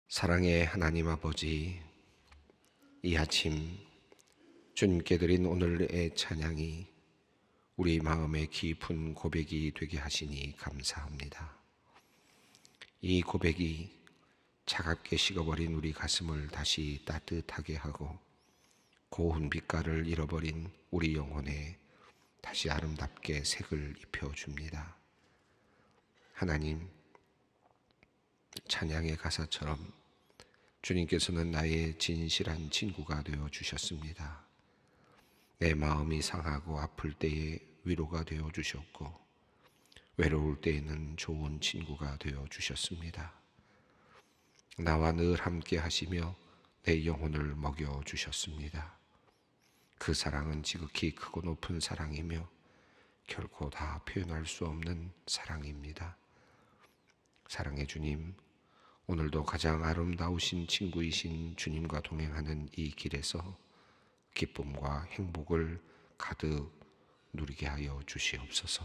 사랑의 하나님 아버지, 이 아침 주님께 드린 오늘의 찬양이 우리 마음의 깊은 고백이 되게 하시니 감사합니다. 이 고백이 차갑게 식어버린 우리 가슴을 다시 따뜻하게 하고 고운 빛깔을 잃어버린 우리 영혼에 다시 아름답게 색을 입혀줍니다. 하나님, 찬양의 가사처럼 주님께서는 나의 진실한 친구가 되어 주셨습니다. 내 마음이 상하고 아플 때에 위로가 되어 주셨고, 외로울 때에는 좋은 친구가 되어 주셨습니다. 나와 늘 함께 하시며 내 영혼을 먹여 주셨습니다. 그 사랑은 지극히 크고 높은 사랑이며 결코 다 표현할 수 없는 사랑입니다. 사랑의 주님, 오늘도 가장 아름다우신 친구이신 주님과 동행하는 이 길에서 기쁨과 행복을 가득 누리게 하여 주시옵소서.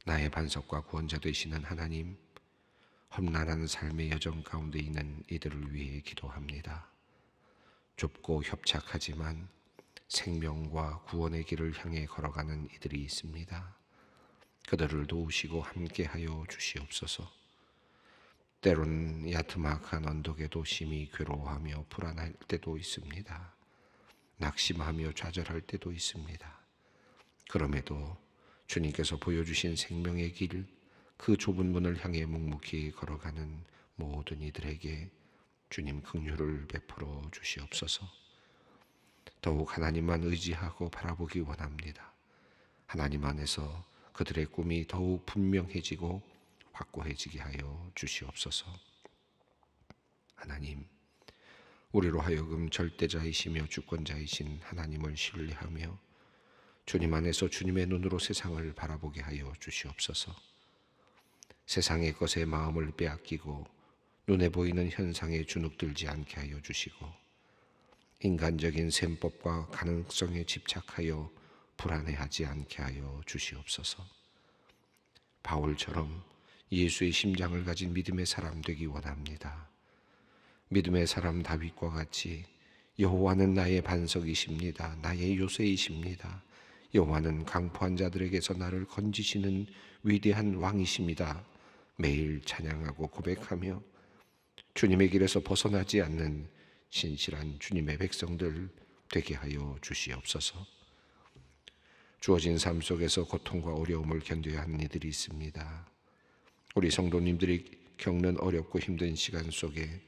나의 반석과 구원자 되시는 하나님, 험난한 삶의 여정 가운데 있는 이들을 위해 기도합니다. 좁고 협착하지만 생명과 구원의 길을 향해 걸어가는 이들이 있습니다. 그들을 도우시고 함께하여 주시옵소서. 때론 야트막한 언덕에도 심히 괴로워하며 불안할 때도 있습니다. 낙심하며 좌절할 때도 있습니다. 그럼에도 주님께서 보여주신 생명의 길, 그 좁은 문을 향해 묵묵히 걸어가는 모든 이들에게 주님 긍휼을 베풀어 주시옵소서. 더욱 하나님만 의지하고 바라보기 원합니다. 하나님 안에서 그들의 꿈이 더욱 분명해지고 확고해지게 하여 주시옵소서. 하나님, 우리로 하여금 절대자이시며 주권자이신 하나님을 신뢰하며 주님 안에서 주님의 눈으로 세상을 바라보게 하여 주시옵소서. 세상의 것에 마음을 빼앗기고 눈에 보이는 현상에 주눅들지 않게 하여 주시고 인간적인 셈법과 가능성에 집착하여 불안해하지 않게 하여 주시옵소서. 바울처럼 예수의 심장을 가진 믿음의 사람 되기 원합니다. 믿음의 사람 다윗과 같이 여호와는 나의 반석이십니다. 나의 요새이십니다. 여호와는 강포한 자들에게서 나를 건지시는 위대한 왕이십니다. 매일 찬양하고 고백하며 주님의 길에서 벗어나지 않는 신실한 주님의 백성들 되게 하여 주시옵소서. 주어진 삶 속에서 고통과 어려움을 견뎌야 하는 이들이 있습니다. 우리 성도님들이 겪는 어렵고 힘든 시간 속에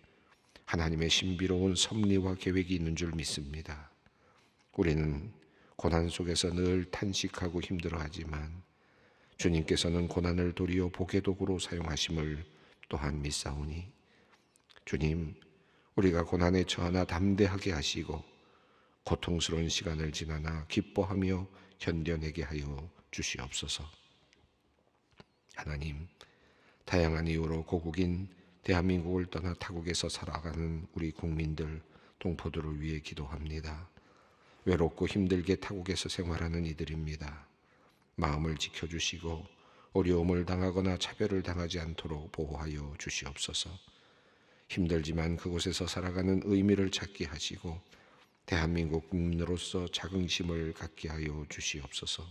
하나님의 신비로운 섭리와 계획이 있는 줄 믿습니다. 우리는 고난 속에서 늘 탄식하고 힘들어하지만 주님께서는 고난을 도리어 복의 도구로 사용하심을 또한 믿사오니 주님, 우리가 고난에 처하나 담대하게 하시고 고통스러운 시간을 지나나 기뻐하며 견뎌내게 하여 주시옵소서. 하나님, 다양한 이유로 고국인 대한민국을 떠나 타국에서 살아가는 우리 국민들, 동포들을 위해 기도합니다. 외롭고 힘들게 타국에서 생활하는 이들입니다. 마음을 지켜주시고 어려움을 당하거나 차별을 당하지 않도록 보호하여 주시옵소서. 힘들지만 그곳에서 살아가는 의미를 찾게 하시고 대한민국 국민으로서 자긍심을 갖게 하여 주시옵소서.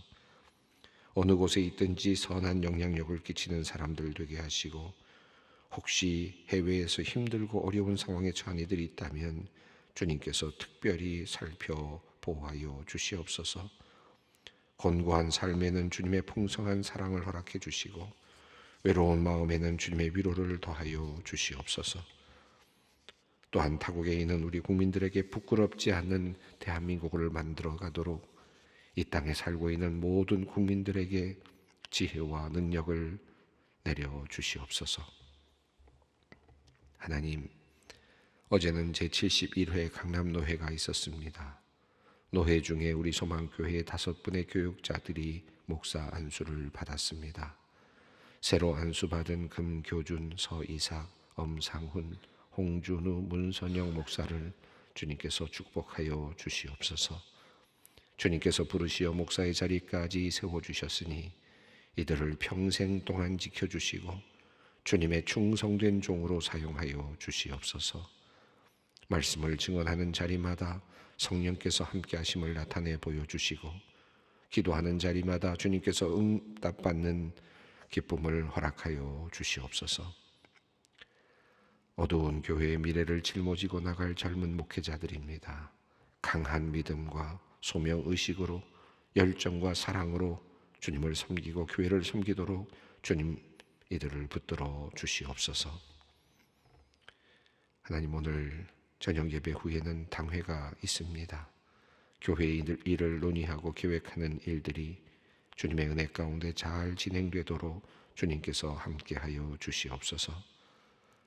어느 곳에 있든지 선한 영향력을 끼치는 사람들 되게 하시고 혹시 해외에서 힘들고 어려운 상황에 처한 이들이 있다면 주님께서 특별히 살펴 보호하여 주시옵소서. 곤고한 삶에는 주님의 풍성한 사랑을 허락해 주시고 외로운 마음에는 주님의 위로를 더하여 주시옵소서. 또한 타국에 있는 우리 국민들에게 부끄럽지 않는 대한민국을 만들어 가도록 이 땅에 살고 있는 모든 국민들에게 지혜와 능력을 내려 주시옵소서. 하나님, 어제는 제71회 강남노회가 있었습니다. 노회 중에 우리 소망교회의 5분의 교육자들이 목사 안수를 받았습니다. 새로 안수받은 금교준, 서이삭, 엄상훈, 홍준우, 문선영 목사를 주님께서 축복하여 주시옵소서. 주님께서 부르시어 목사의 자리까지 세워주셨으니 이들을 평생 동안 지켜주시고 주님의 충성된 종으로 사용하여 주시옵소서. 말씀을 증언하는 자리마다 성령께서 함께 하심을 나타내 보여주시고, 기도하는 자리마다 주님께서 응답받는 기쁨을 허락하여 주시옵소서. 어두운 교회의 미래를 짊어지고 나갈 젊은 목회자들입니다. 강한 믿음과 소명의식으로, 열정과 사랑으로 주님을 섬기고 교회를 섬기도록 주님 이들을 붙들어 주시옵소서. 하나님, 오늘 저녁 예배 후에는 당회가 있습니다. 교회 일을 논의하고 계획하는 일들이 주님의 은혜 가운데 잘 진행되도록 주님께서 함께하여 주시옵소서.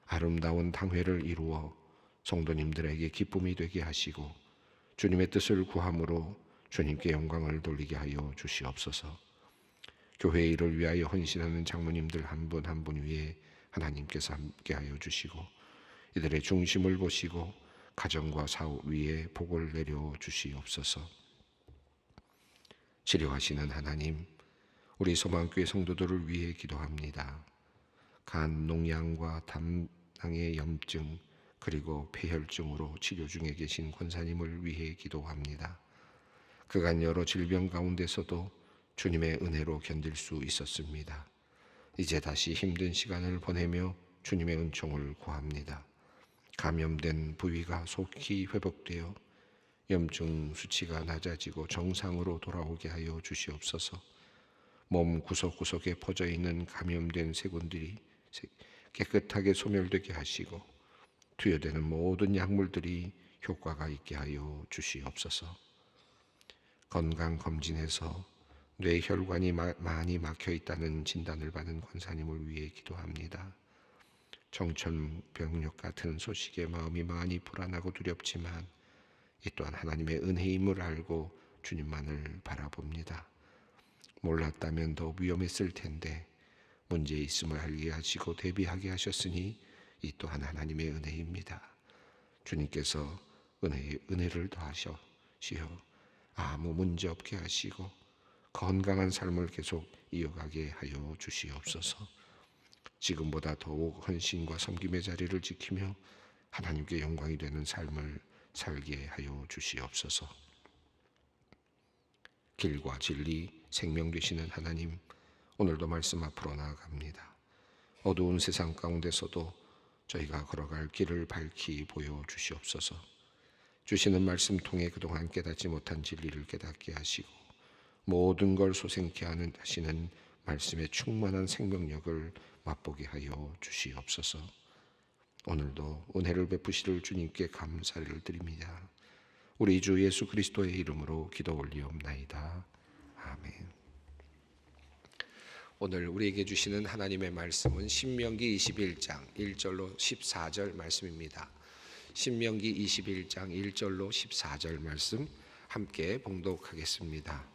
아름다운 당회를 이루어 성도님들에게 기쁨이 되게 하시고 주님의 뜻을 구함으로 주님께 영광을 돌리게 하여 주시옵소서. 교회 일을 위하여 헌신하는 장로님들 한 분 한 분 위에 하나님께서 함께하여 주시고, 이들의 중심을 보시고 가정과 사업 위에 복을 내려 주시옵소서. 치료하시는 하나님, 우리 소망교회 성도들을 위해 기도합니다. 간, 농양과 담낭의 염증, 그리고 폐혈증으로 치료 중에 계신 권사님을 위해 기도합니다. 그간 여러 질병 가운데서도 주님의 은혜로 견딜 수 있었습니다. 이제 다시 힘든 시간을 보내며 주님의 은총을 구합니다. 감염된 부위가 속히 회복되어 염증 수치가 낮아지고 정상으로 돌아오게 하여 주시옵소서. 몸 구석구석에 퍼져 있는 감염된 세균들이 깨끗하게 소멸되게 하시고, 투여되는 모든 약물들이 효과가 있게 하여 주시옵소서. 건강검진에서 뇌혈관이 많이 막혀 있다는 진단을 받은 권사님을 위해 기도합니다. 정천병력 같은 소식에 마음이 많이 불안하고 두렵지만 이 또한 하나님의 은혜임을 알고 주님만을 바라봅니다. 몰랐다면 더 위험했을 텐데 문제 있음을 알게 하시고 대비하게 하셨으니 이 또한 하나님의 은혜입니다. 주님께서 은혜를 더하시어 아무 문제 없게 하시고 건강한 삶을 계속 이어가게 하여 주시옵소서. 지금보다 더욱 헌신과 섬김의 자리를 지키며 하나님께 영광이 되는 삶을 살게 하여 주시옵소서. 길과 진리, 생명 되시는 하나님, 오늘도 말씀 앞으로 나아갑니다. 어두운 세상 가운데서도 저희가 걸어갈 길을 밝히 보여주시옵소서. 주시는 말씀 통해 그동안 깨닫지 못한 진리를 깨닫게 하시고 모든 걸 소생케 하시는 말씀의 충만한 생명력을 맛보게 하여 주시옵소서. 오늘도 은혜를 베푸실 주님께 감사를 드립니다. 우리 주 예수 그리스도의 이름으로 기도 올리옵나이다. 아멘. 오늘 우리에게 주시는 하나님의 말씀은 신명기 21장 1절로 14절 말씀입니다. 신명기 21장 1절로 14절 말씀 함께 봉독하겠습니다.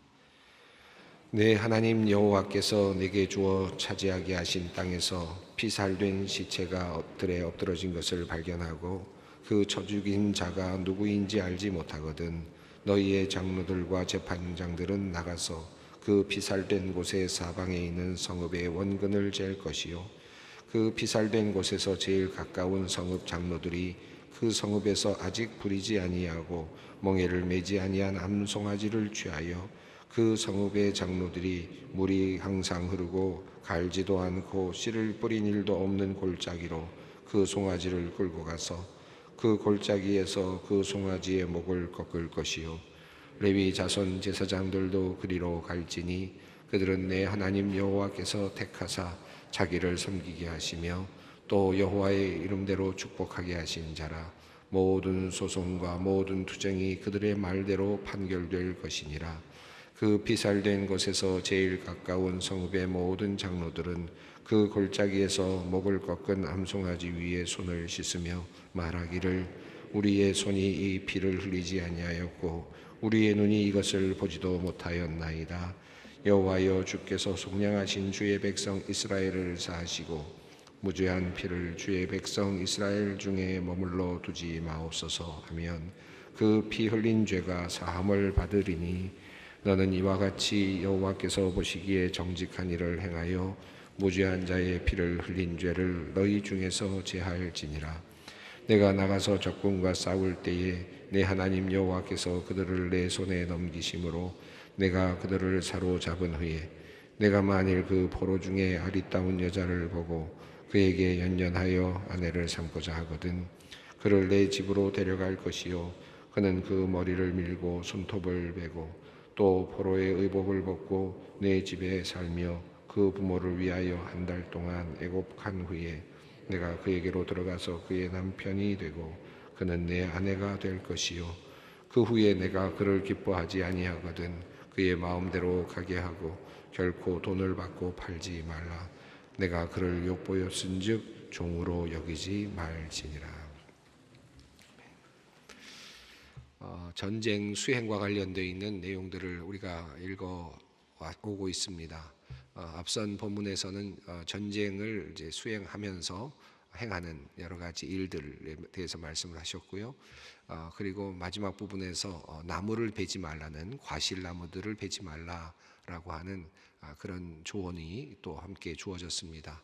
내 하나님 여호와께서 내게 주어 차지하게 하신 땅에서 피살된 시체가 들에 엎드러진 것을 발견하고 그 죽인 자가 누구인지 알지 못하거든 너희의 장로들과 재판장들은 나가서 그 피살된 곳의 사방에 있는 성읍의 원근을 잴 것이요 그 피살된 곳에서 제일 가까운 성읍 장로들이 그 성읍에서 아직 부리지 아니하고 멍에를 매지 아니한 암송아지를 취하여 그 성읍의 장로들이 물이 항상 흐르고 갈지도 않고 씨를 뿌린 일도 없는 골짜기로 그 송아지를 끌고 가서 그 골짜기에서 그 송아지의 목을 꺾을 것이요 레위 자손 제사장들도 그리로 갈지니 그들은 내 하나님 여호와께서 택하사 자기를 섬기게 하시며 또 여호와의 이름대로 축복하게 하신 자라. 모든 소송과 모든 투쟁이 그들의 말대로 판결될 것이니라. 그 피살된 곳에서 제일 가까운 성읍의 모든 장로들은 그 골짜기에서 목을 꺾은 암송아지 위에 손을 씻으며 말하기를 우리의 손이 이 피를 흘리지 아니하였고 우리의 눈이 이것을 보지도 못하였나이다. 여호와여 주께서 속량하신 주의 백성 이스라엘을 사하시고 무죄한 피를 주의 백성 이스라엘 중에 머물러 두지 마옵소서 하면 그 피 흘린 죄가 사함을 받으리니 너는 이와 같이 여호와께서 보시기에 정직한 일을 행하여 무죄한 자의 피를 흘린 죄를 너희 중에서 제하할지니라. 내가 나가서 적군과 싸울 때에 내 하나님 여호와께서 그들을 내 손에 넘기심으로 내가 그들을 사로잡은 후에 내가 만일 그 포로 중에 아리따운 여자를 보고 그에게 연연하여 아내를 삼고자 하거든 그를 내 집으로 데려갈 것이요 그는 그 머리를 밀고 손톱을 베고 또 포로의 의복을 벗고 내 집에 살며 그 부모를 위하여 한 달 동안 애곡한 후에 내가 그에게로 들어가서 그의 남편이 되고 그는 내 아내가 될 것이요 그 후에 내가 그를 기뻐하지 아니하거든 그의 마음대로 가게 하고 결코 돈을 받고 팔지 말라. 내가 그를 욕보였은즉 종으로 여기지 말지니라. 전쟁 수행과 관련되어 있는 내용들을 우리가 읽어 오고 있습니다. 앞선 본문에서는 전쟁을 이제 수행하면서 행하는 여러 가지 일들에 대해서 말씀을 하셨고요. 그리고 마지막 부분에서 나무를 베지 말라는 과실나무들을 베지 말라라고 하는 그런 조언이 또 함께 주어졌습니다.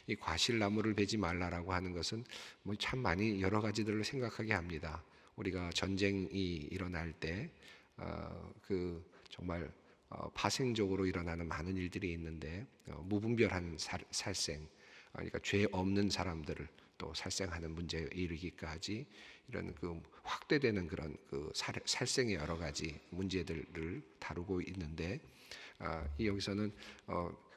이 과실나무를 베지 말라라고 하는 것은 뭐 참 많이 여러 가지들을 생각하게 합니다. 우리가 전쟁이 일어날 때 그 정말 파생적으로 일어나는 많은 일들이 있는데 무분별한 살생, 그러니까 죄 없는 사람들을 또 살생하는 문제에 이르기까지 이런 그 확대되는 그런 그 살생의 여러 가지 문제들을 다루고 있는데 여기서는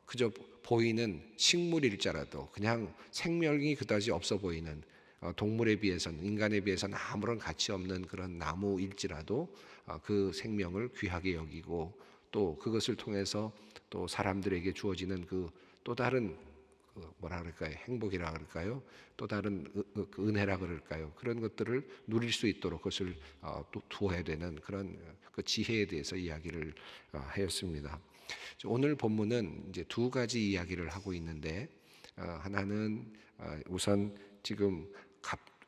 그저 보이는 식물일자라도 그냥 생명이 그다지 없어 보이는 동물에 비해서는 인간에 비해서는 아무런 가치 없는 그런 나무일지라도 그 생명을 귀하게 여기고 또 그것을 통해서 또 사람들에게 주어지는 그 또 다른 뭐라 그럴까요? 행복이라 그럴까요? 또 다른 은혜라 그럴까요? 그런 것들을 누릴 수 있도록 그것을 또 두어야 되는 그런 그 지혜에 대해서 이야기를 하였습니다. 오늘 본문은 이제 두 가지 이야기를 하고 있는데 하나는 우선 지금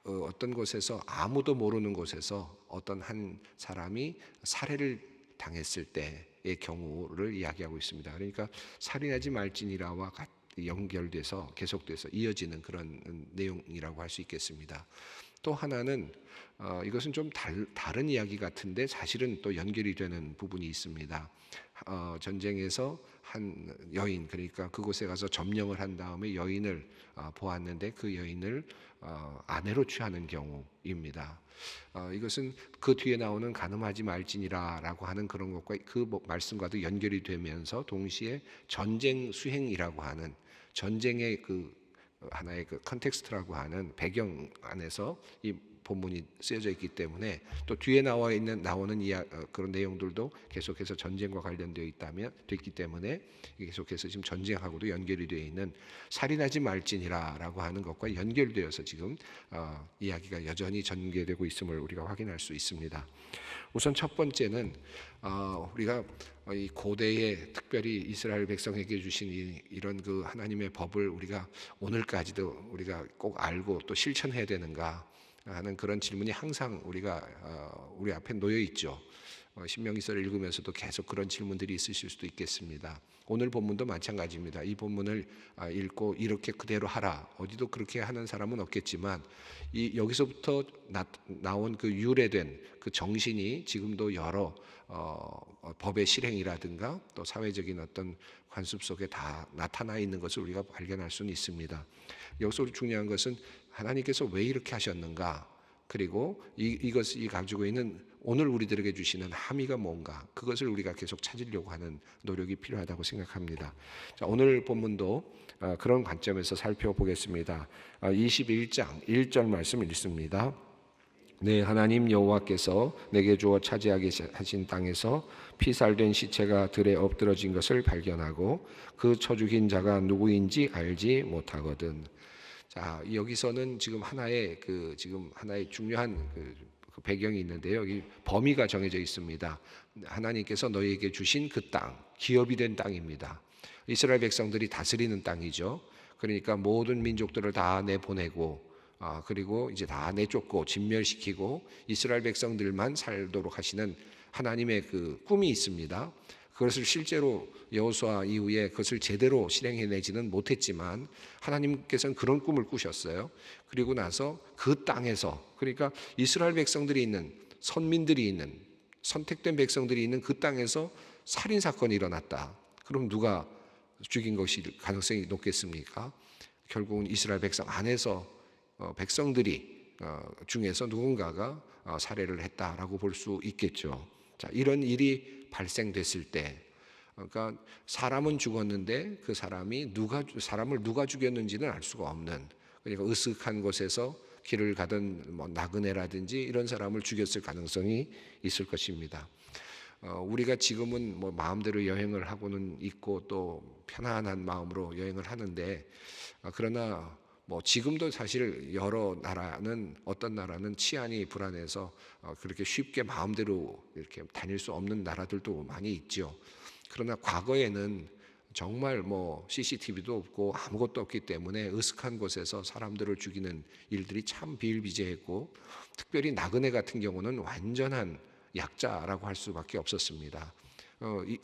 어떤 곳에서 아무도 모르는 곳에서 어떤 한 사람이 살해를 당했을 때의 경우를 이야기하고 있습니다. 그러니까 살인하지 말지니라와 연결돼서 계속돼서 이어지는 그런 내용이라고 할 수 있겠습니다. 또 하나는 이것은 좀 다른 이야기 같은데 사실은 또 연결이 되는 부분이 있습니다. 전쟁에서 한 여인, 그러니까 그곳에 가서 점령을 한 다음에 여인을 보았는데 그 여인을 아내로 취하는 경우입니다. 이것은 그 뒤에 나오는 가늠하지 말지니라라고 하는 그런 것과 그 말씀과도 연결이 되면서 동시에 전쟁 수행이라고 하는 전쟁의 그 하나의 그 컨텍스트라고 하는 배경 안에서 이 본문이 쓰여져 있기 때문에 또 뒤에 나오는 그런 내용들도 계속해서 전쟁과 관련되어 있기 때문에 계속해서 지금 전쟁하고도 연결이 되어 있는 살인하지 말지니라라고 하는 것과 연결되어서 지금 이야기가 여전히 전개되고 있음을 우리가 확인할 수 있습니다. 우선 첫 번째는 우리가 이 고대에 특별히 이스라엘 백성에게 주신 이런 그 하나님의 법을 우리가 오늘까지도 우리가 꼭 알고 또 실천해야 되는가 하는 그런 질문이 항상 우리 앞에 놓여 있죠. 신명기서를 읽으면서도 계속 그런 질문들이 있으실 수도 있겠습니다. 오늘 본문도 마찬가지입니다. 이 본문을 읽고 이렇게 그대로 하라. 어디도 그렇게 하는 사람은 없겠지만 여기서부터 나온 그 유래된 그 정신이 지금도 여러 법의 실행이라든가 또 사회적인 어떤 관습 속에 다 나타나 있는 것을 우리가 발견할 수는 있습니다. 여기서 중요한 것은 하나님께서 왜 이렇게 하셨는가, 그리고 이것이 가지고 있는 오늘 우리들에게 주시는 함의가 뭔가, 그것을 우리가 계속 찾으려고 하는 노력이 필요하다고 생각합니다. 자, 오늘 본문도 그런 관점에서 살펴보겠습니다. 21장 1절 말씀 읽습니다. 내 하나님 여호와께서 내게 주어 차지하게 하신 땅에서 피살된 시체가 들에 엎드러진 것을 발견하고 그 쳐 죽인 자가 누구인지 알지 못하거든. 자, 여기서는 지금 하나의 중요한 그 배경이 있는데요. 이 범위가 정해져 있습니다. 하나님께서 너희에게 주신 그 땅, 기업이 된 땅입니다. 이스라엘 백성들이 다스리는 땅이죠. 그러니까 모든 민족들을 다 내보내고 그리고 이제 다 내쫓고 진멸시키고 이스라엘 백성들만 살도록 하시는 하나님의 그 꿈이 있습니다. 그것을 실제로 여호수아 이후에 그것을 제대로 실행해내지는 못했지만 하나님께서는 그런 꿈을 꾸셨어요. 그리고 나서 그 땅에서, 그러니까 이스라엘 백성들이 있는, 선민들이 있는, 선택된 백성들이 있는 그 땅에서 살인 사건이 일어났다. 그럼 누가 죽인 것이 가능성이 높겠습니까? 결국은 이스라엘 백성 안에서 백성들이 중에서 누군가가 살해를 했다라고 볼 수 있겠죠. 자, 이런 일이 발생됐을 때, 그러니까 사람은 죽었는데 그 사람을 누가 죽였는지는 알 수가 없는, 그러니까 으슥한 곳에서 길을 가던 나그네라든지 이런 사람을 죽였을 가능성이 있을 것입니다. 우리가 지금은 마음대로 여행을 하고는 있고 또 편안한 마음으로 여행을 하는데, 그러나 지금도 사실 여러 나라는, 어떤 나라는 치안이 불안해서 그렇게 쉽게 마음대로 이렇게 다닐 수 없는 나라들도 많이 있죠. 그러나 과거에는 정말 CCTV도 없고 아무것도 없기 때문에 으슥한 곳에서 사람들을 죽이는 일들이 참 비일비재했고, 특별히 나그네 같은 경우는 완전한 약자라고 할 수밖에 없었습니다.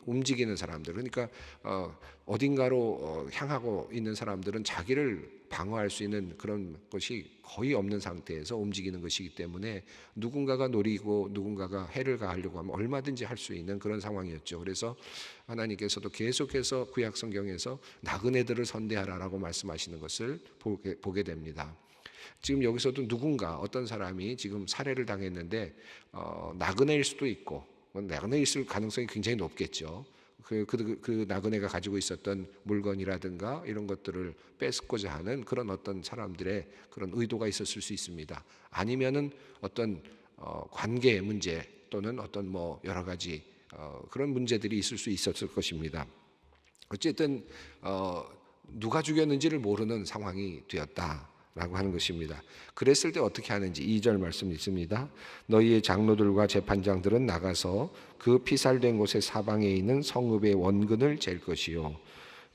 움직이는 사람들, 그러니까 어딘가로 향하고 있는 사람들은 자기를 방어할 수 있는 그런 것이 거의 없는 상태에서 움직이는 것이기 때문에 누군가가 노리고 누군가가 해를 가하려고 하면 얼마든지 할 수 있는 그런 상황이었죠. 그래서 하나님께서도 계속해서 구약 성경에서 나그네들을 선대하라라고 말씀하시는 것을 보게 됩니다. 지금 여기서도 누군가, 어떤 사람이 지금 살해를 당했는데 나그네일 수도 있고, 나그네일 있을 가능성이 굉장히 높겠죠. 그 나그네가 가지고 있었던 물건이라든가 이런 것들을 뺏고자 하는 그런 어떤 사람들의 그런 의도가 있었을 수 있습니다. 아니면은 어떤 관계의 문제 또는 어떤 여러 가지 그런 문제들이 있을 수 있었을 것입니다. 어쨌든 누가 죽였는지를 모르는 상황이 되었다 라고 하는 것입니다. 그랬을 때 어떻게 하는지 2절 말씀 있습니다. 너희의 장로들과 재판장들은 나가서 그 피살된 곳의 사방에 있는 성읍의 원근을 잴 것이요.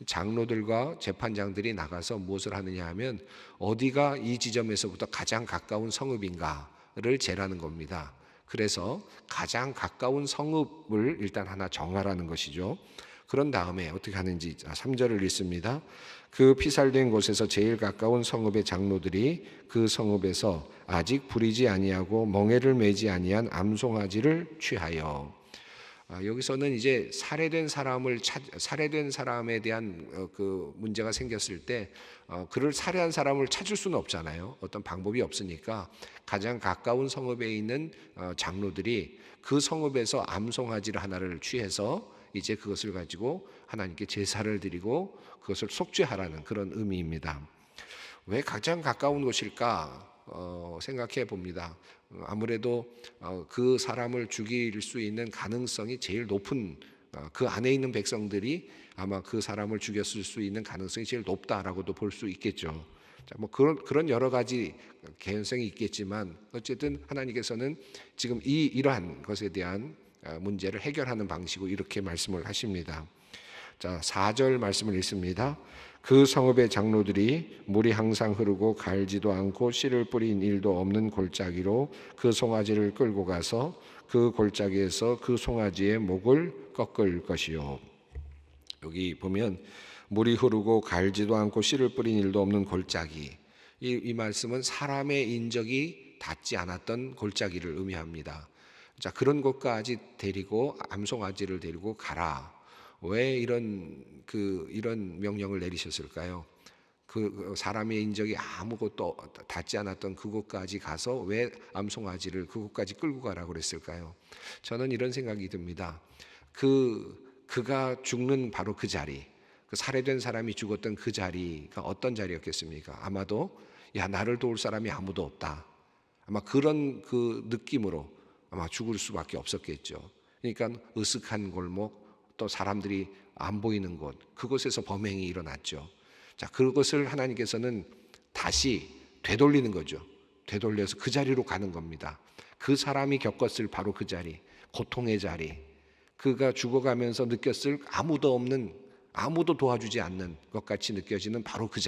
장로들과 재판장들이 나가서 무엇을 하느냐 하면 어디가 이 지점에서부터 가장 가까운 성읍인가를 재라는 겁니다. 그래서 가장 가까운 성읍을 일단 하나 정하라는 것이죠. 그런 다음에 어떻게 하는지 3절을 읽습니다. 그 피살된 곳에서 제일 가까운 성읍의 장로들이 그 성읍에서 아직 부리지 아니하고 멍에를 매지 아니한 암송아지를 취하여, 여기서는 이제 살해된 사람에 대한 그 문제가 생겼을 때 그를 살해한 사람을 찾을 수는 없잖아요. 어떤 방법이 없으니까 가장 가까운 성읍에 있는 장로들이 그 성읍에서 암송아지를 하나를 취해서 이제 그것을 가지고 하나님께 제사를 드리고 그것을 속죄하라는 그런 의미입니다. 왜 가장 가까운 곳일까 생각해 봅니다. 아무래도 그 사람을 죽일 수 있는 가능성이 제일 높은, 그 안에 있는 백성들이 아마 그 사람을 죽였을 수 있는 가능성이 제일 높다라고도 볼 수 있겠죠. 자, 그런 여러 가지 개연성이 있겠지만 어쨌든 하나님께서는 지금 이러한 것에 대한 문제를 해결하는 방식으로 이렇게 말씀을 하십니다. 자, 4절 말씀을 읽습니다. 그 성읍의 장로들이 물이 항상 흐르고 갈지도 않고 씨를 뿌린 일도 없는 골짜기로 그 송아지를 끌고 가서 그 골짜기에서 그 송아지의 목을 꺾을 것이요. 여기 보면 물이 흐르고 갈지도 않고 씨를 뿌린 일도 없는 골짜기, 이 말씀은 사람의 인적이 닿지 않았던 골짜기를 의미합니다. 자, 그런 곳까지 데리고 암송아지를 데리고 가라. 왜 이런 명령을 내리셨을까요? 그 사람의 인적이 아무것도 닿지 않았던 그곳까지 가서 왜 암송아지를 그곳까지 끌고 가라고 그랬을까요? 저는 이런 생각이 듭니다. 그가 죽는 바로 그 자리, 그 살해된 사람이 죽었던 그 자리가 어떤 자리였겠습니까? 아마도 나를 도울 사람이 아무도 없다. 아마 그런 그 느낌으로 아마 죽을 수밖에 없었겠죠. 그러니까 으슥한 골목, 또 사람들이 안 보이는 곳, 그곳에서 범행이 일어났죠. 자, 그것을 하나님께서는 다시 되돌리는 거죠. 되돌려서 그 자리로 가는 겁니다. 그 사람이 겪었을 바로 그 자리, 고통의 자리, 그가 죽어가면서 느꼈을 아무도 없는, 아무도 도와주지 않는 것 같이 느껴지는 바로 그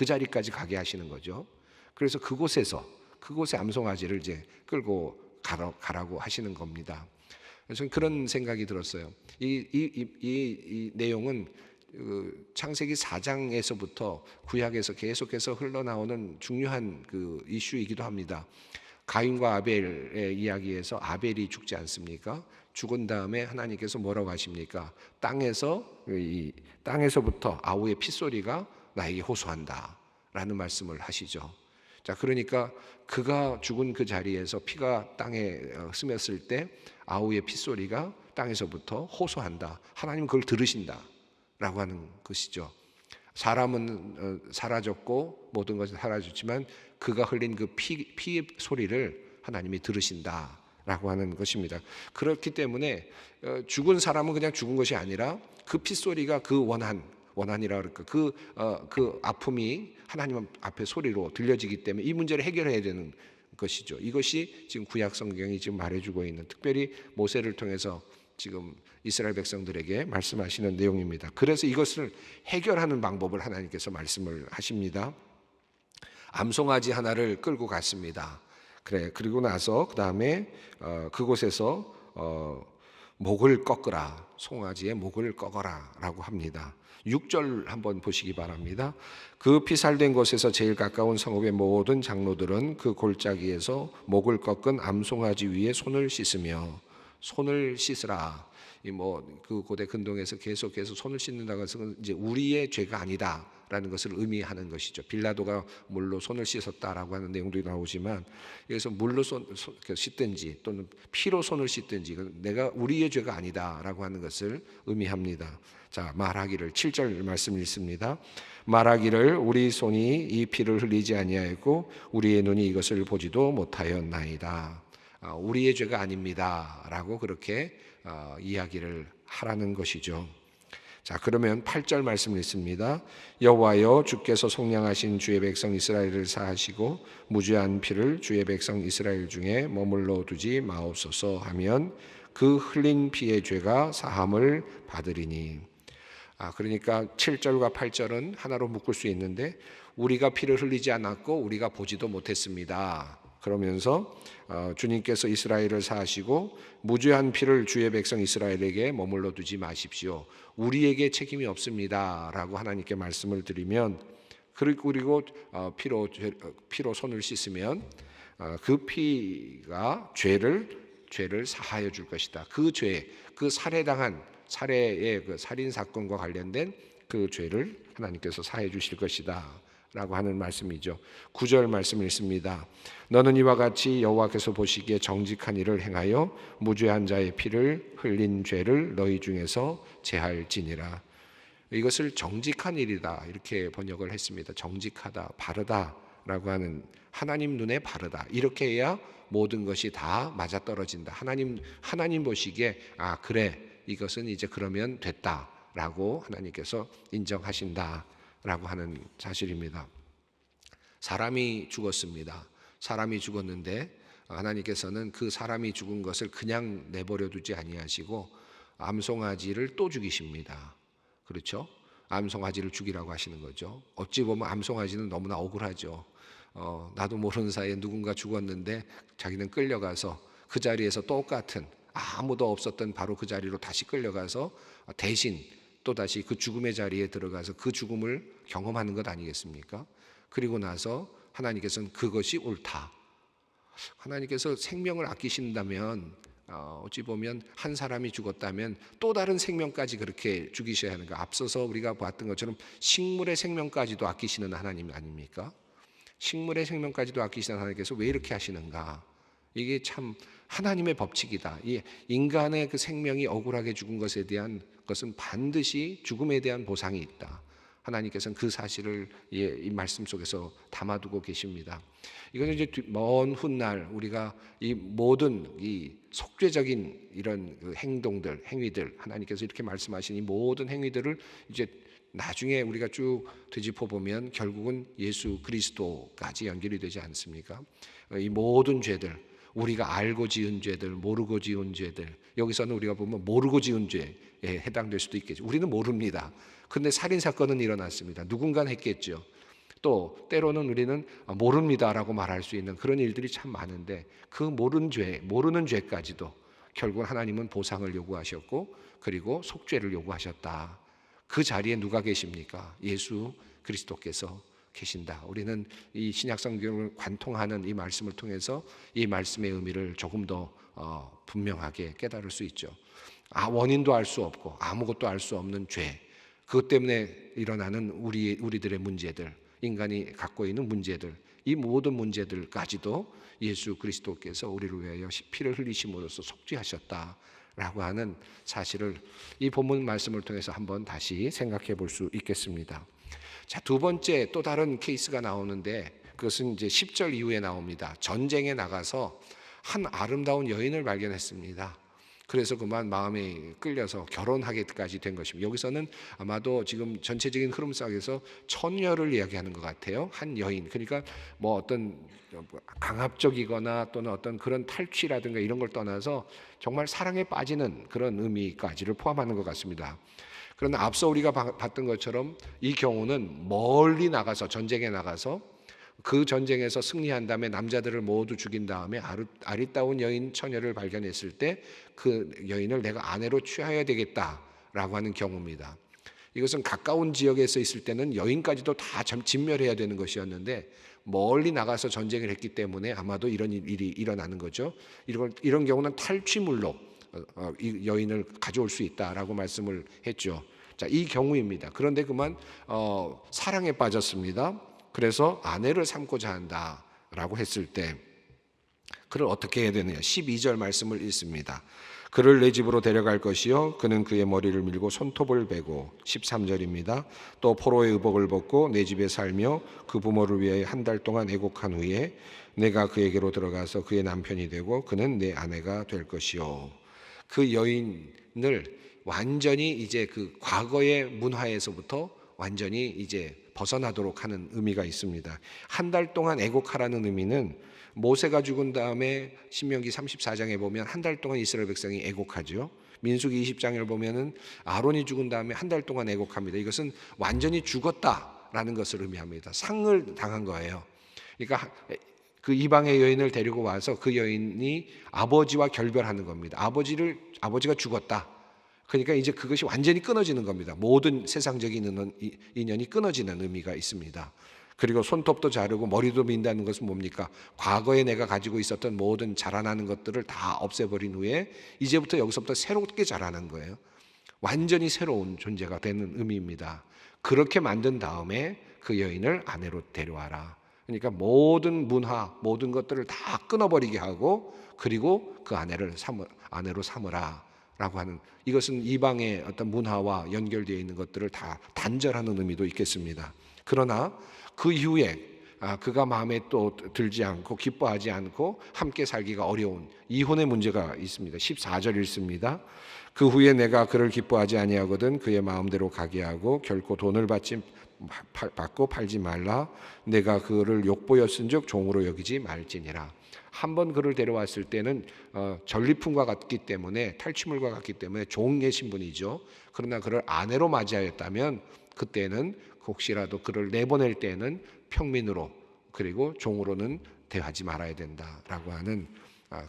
자리까지 가게 하시는 거죠. 그래서 그곳에 암송아지를 이제 끌고 가라고 하시는 겁니다. 저는 그런 생각이 들었어요. 이 내용은 창세기 4장에서부터 구약에서 계속해서 흘러나오는 중요한 그 이슈이기도 합니다. 가인과 아벨의 이야기에서 아벨이 죽지 않습니까? 죽은 다음에 하나님께서 뭐라고 하십니까? 땅에서부터 아우의 핏소리가 나에게 호소한다라는 말씀을 하시죠. 자, 그러니까 그가 죽은 그 자리에서 피가 땅에 스쳤을 때 아우의 핏소리가 땅에서부터 호소한다. 하나님은 그걸 들으신다라고 하는 것이죠. 사람은 사라졌고 모든 것이 사라졌지만 그가 흘린 그 피의 소리를 하나님이 들으신다라고 하는 것입니다. 그렇기 때문에 죽은 사람은 그냥 죽은 것이 아니라 그 핏소리가 그 원한이라 그럴까 그 아픔이 하나님 앞에 소리로 들려지기 때문에 이 문제를 해결해야 되는 것이죠. 이것이 지금 구약 성경이 지금 말해주고 있는, 특별히 모세를 통해서 지금 이스라엘 백성들에게 말씀하시는 내용입니다. 그래서 이것을 해결하는 방법을 하나님께서 말씀을 하십니다. 암송아지 하나를 끌고 갔습니다. 그리고 나서 그 다음에 그곳에서 목을 꺾으라, 송아지의 목을 꺾어라라고 합니다. 6절 한번 보시기 바랍니다. 그 피살된 곳에서 제일 가까운 성읍의 모든 장로들은 그 골짜기에서 목을 꺾은 암송아지 위에 손을 씻으며, 손을 씻으라. 그 고대 근동에서 계속해서 손을 씻는다고 해서 이제 우리의 죄가 아니다라는 것을 의미하는 것이죠. 빌라도가 물로 손을 씻었다라고 하는 내용도 나오지만 여기서 물로 씻든지 또는 피로 손을 씻든지 내가 우리의 죄가 아니다라고 하는 것을 의미합니다. 자, 말하기를 7절 말씀 읽습니다. 말하기를 우리 손이 이 피를 흘리지 아니하였고 우리의 눈이 이것을 보지도 못하였나이다. 우리의 죄가 아닙니다라고 그렇게 이야기를 하라는 것이죠. 자, 그러면 8절 말씀 읽습니다. 여호와여, 주께서 속량하신 주의 백성 이스라엘을 사하시고 무죄한 피를 주의 백성 이스라엘 중에 머물러 두지 마옵소서 하면 그 흘린 피의 죄가 사함을 받으리니. 그러니까 7절과 8절은 하나로 묶을 수 있는데, 우리가 피를 흘리지 않았고 우리가 보지도 못했습니다. 그러면서 주님께서 이스라엘을 사하시고 무죄한 피를 주의 백성 이스라엘에게 머물러 두지 마십시오. 우리에게 책임이 없습니다 라고 하나님께 말씀을 드리면, 그리고 피로 손을 씻으면 그 피가 죄를 사하여 줄 것이다. 그 죄, 그 살해의 그 살인 사건과 관련된 그 죄를 하나님께서 사해 주실 것이다 라고 하는 말씀이죠. 9절 말씀 읽습니다. 너는 이와 같이 여호와께서 보시기에 정직한 일을 행하여 무죄한 자의 피를 흘린 죄를 너희 중에서 제할지니라. 이것을 정직한 일이다 이렇게 번역을 했습니다. 정직하다, 바르다라고 하는, 하나님 눈에 바르다, 이렇게 해야 모든 것이 다 맞아떨어진다. 하나님 보시기에 그래, 이것은 이제 그러면 됐다라고 하나님께서 인정하신다라고 하는 사실입니다. 사람이 죽었습니다. 사람이 죽었는데 하나님께서는 그 사람이 죽은 것을 그냥 내버려 두지 아니하시고 암송아지를 또 죽이십니다. 그렇죠? 암송아지를 죽이라고 하시는 거죠. 어찌 보면 암송아지는 너무나 억울하죠. 나도 모르는 사이에 누군가 죽었는데 자기는 끌려가서 그 자리에서 똑같은, 아무도 없었던 바로 그 자리로 다시 끌려가서 대신 또다시 그 죽음의 자리에 들어가서 그 죽음을 경험하는 것 아니겠습니까? 그리고 나서 하나님께서는 그것이 옳다. 하나님께서 생명을 아끼신다면 어찌 보면 한 사람이 죽었다면 또 다른 생명까지 그렇게 죽이셔야 하는 거, 앞서서 우리가 봤던 것처럼 식물의 생명까지도 아끼시는 하나님 아닙니까? 식물의 생명까지도 아끼시는 하나님께서 왜 이렇게 하시는가? 이게 참 하나님의 법칙이다. 이 인간의 그 생명이 억울하게 죽은 것에 대한 것은 반드시 죽음에 대한 보상이 있다. 하나님께서는 그 사실을 이 말씀 속에서 담아두고 계십니다. 이거는 이제 먼 훗날 우리가 이 모든 이 속죄적인 이런 그 행위들, 하나님께서 이렇게 말씀하신 이 모든 행위들을 이제 나중에 우리가 쭉 되짚어 보면 결국은 예수 그리스도까지 연결이 되지 않습니까? 이 모든 죄들, 우리가 알고 지은 죄들, 모르고 지은 죄들, 여기서는 우리가 보면 모르고 지은 죄에 해당될 수도 있겠죠. 우리는 모릅니다. 그런데 살인 사건은 일어났습니다. 누군가 했겠죠. 또 때로는 우리는 모릅니다라고 말할 수 있는 그런 일들이 참 많은데, 그 모르는 죄까지도 결국 하나님은 보상을 요구하셨고 그리고 속죄를 요구하셨다. 그 자리에 누가 계십니까? 예수 그리스도께서 계신다. 우리는 이 신약 성경을 관통하는 이 말씀을 통해서 이 말씀의 의미를 조금 더 분명하게 깨달을 수 있죠. 원인도 알 수 없고 아무것도 알 수 없는 죄, 그것 때문에 일어나는 우리들의 문제들, 인간이 갖고 있는 문제들, 이 모든 문제들까지도 예수 그리스도께서 우리를 위하여 피를 흘리심으로써 속죄하셨다라고 하는 사실을 이 본문 말씀을 통해서 한번 다시 생각해 볼 수 있겠습니다. 자, 두 번째 또 다른 케이스가 나오는데 그것은 이제 10절 이후에 나옵니다. 전쟁에 나가서 한 아름다운 여인을 발견했습니다. 그래서 그만 마음에 끌려서 결혼하기까지 된 것입니다. 여기서는 아마도 지금 전체적인 흐름 속에서 처녀를 이야기하는 것 같아요. 한 여인, 그러니까 뭐 어떤 강압적이거나 또는 어떤 그런 탈취라든가 이런 걸 떠나서 정말 사랑에 빠지는 그런 의미까지를 포함하는 것 같습니다. 그러나 앞서 우리가 봤던 것처럼 이 경우는 멀리 나가서, 전쟁에 나가서 그 전쟁에서 승리한 다음에 남자들을 모두 죽인 다음에 아리따운 여인 처녀를 발견했을 때 그 여인을 내가 아내로 취하여야 되겠다라고 하는 경우입니다. 이것은 가까운 지역에서 있을 때는 여인까지도 다 진멸해야 되는 것이었는데 멀리 나가서 전쟁을 했기 때문에 아마도 이런 일이 일어나는 거죠. 이런 경우는 탈취물로 이 여인을 가져올 수 있다라고 말씀을 했죠. 자, 이 경우입니다. 그런데 그만 사랑에 빠졌습니다. 그래서 아내를 삼고자 한다라고 했을 때 그를 어떻게 해야 되느냐? 12절 말씀을 읽습니다. 그를 내 집으로 데려갈 것이요 그는 그의 머리를 밀고 손톱을 베고 13절입니다. 또 포로의 의복을 벗고 내 집에 살며 그 부모를 위해 한 달 동안 애곡한 후에 내가 그에게로 들어가서 그의 남편이 되고 그는 내 아내가 될 것이요. 그 여인을 완전히 이제 그 과거의 문화에서부터 완전히 이제 벗어나도록 하는 의미가 있습니다. 한 달 동안 애곡하라는 의미는 모세가 죽은 다음에 신명기 34장에 보면 한 달 동안 이스라엘 백성이 애곡하죠. 민수기 20장을 보면은 아론이 죽은 다음에 한 달 동안 애곡합니다. 이것은 완전히 죽었다라는 것을 의미합니다. 상을 당한 거예요. 그러니까 그 이방의 여인을 데리고 와서 그 여인이 아버지와 결별하는 겁니다. 아버지가 죽었다. 그러니까 이제 그것이 완전히 끊어지는 겁니다. 모든 세상적인 인연이 끊어지는 의미가 있습니다. 그리고 손톱도 자르고 머리도 민다는 것은 뭡니까? 과거에 내가 가지고 있었던 모든 자라나는 것들을 다 없애버린 후에 이제부터 여기서부터 새롭게 자라는 거예요. 완전히 새로운 존재가 되는 의미입니다. 그렇게 만든 다음에 그 여인을 아내로 데려와라. 그러니까 모든 문화, 모든 것들을 다 끊어버리게 하고 그리고 그 아내로 삼으라 라고 하는, 이것은 이방의 어떤 문화와 연결되어 있는 것들을 다 단절하는 의미도 있겠습니다. 그러나 그 이후에 그가 마음에 또 들지 않고 기뻐하지 않고 함께 살기가 어려운 이혼의 문제가 있습니다. 14절 읽습니다. 그 후에 내가 그를 기뻐하지 아니하거든 그의 마음대로 가게 하고 결코 돈을 받고 팔지 말라. 내가 그를 욕보였은즉 종으로 여기지 말지니라. 한번 그를 데려왔을 때는 전리품과 같기 때문에, 탈취물과 같기 때문에 종의 신분이죠. 그러나 그를 아내로 맞이하였다면 그때는 혹시라도 그를 내보낼 때는 평민으로 그리고 종으로는 대하지 말아야 된다라고 하는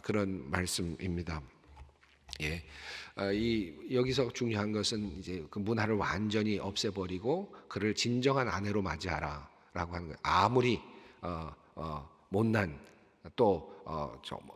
그런 말씀입니다. 예, 여기서 중요한 것은 이제 그 문화를 완전히 없애버리고 그를 진정한 아내로 맞이하라라고 하는 거예요. 아무리 못난 또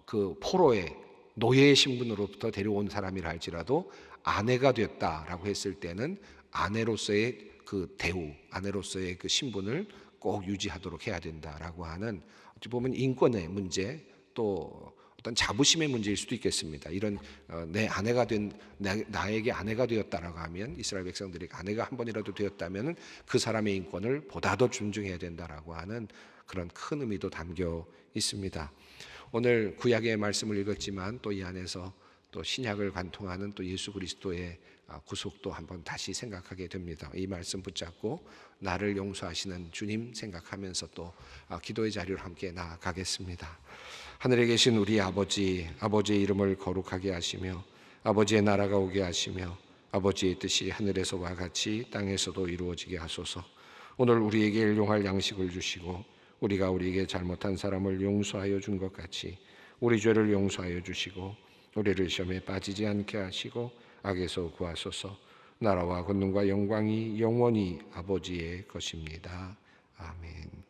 그 포로의 노예의 신분으로부터 데려온 사람이라 할지라도 아내가 됐다라고 했을 때는 아내로서의 그 대우, 아내로서의 그 신분을 꼭 유지하도록 해야 된다라고 하는, 어찌 보면 인권의 문제, 또 어떤 자부심의 문제일 수도 있겠습니다. 이런 내 아내가 된 나에게 아내가 되었다라고 하면, 이스라엘 백성들에게 아내가 한 번이라도 되었다면 그 사람의 인권을 보다 더 존중해야 된다라고 하는 그런 큰 의미도 담겨 있습니다. 오늘 구약의 말씀을 읽었지만 또 이 안에서 또 신약을 관통하는 또 예수 그리스도의 구속도 한번 다시 생각하게 됩니다. 이 말씀 붙잡고 나를 용서하시는 주님 생각하면서 또 기도의 자리로 함께 나아가겠습니다. 하늘에 계신 우리 아버지, 아버지의 이름을 거룩하게 하시며 아버지의 나라가 오게 하시며 아버지의 뜻이 하늘에서와 같이 땅에서도 이루어지게 하소서. 오늘 우리에게 일용할 양식을 주시고 우리가 우리에게 잘못한 사람을 용서하여 준 것 같이 우리 죄를 용서하여 주시고 우리를 시험에 빠지지 않게 하시고 악에서 구하소서. 나라와 권능과 영광이 영원히 아버지의 것입니다. 아멘.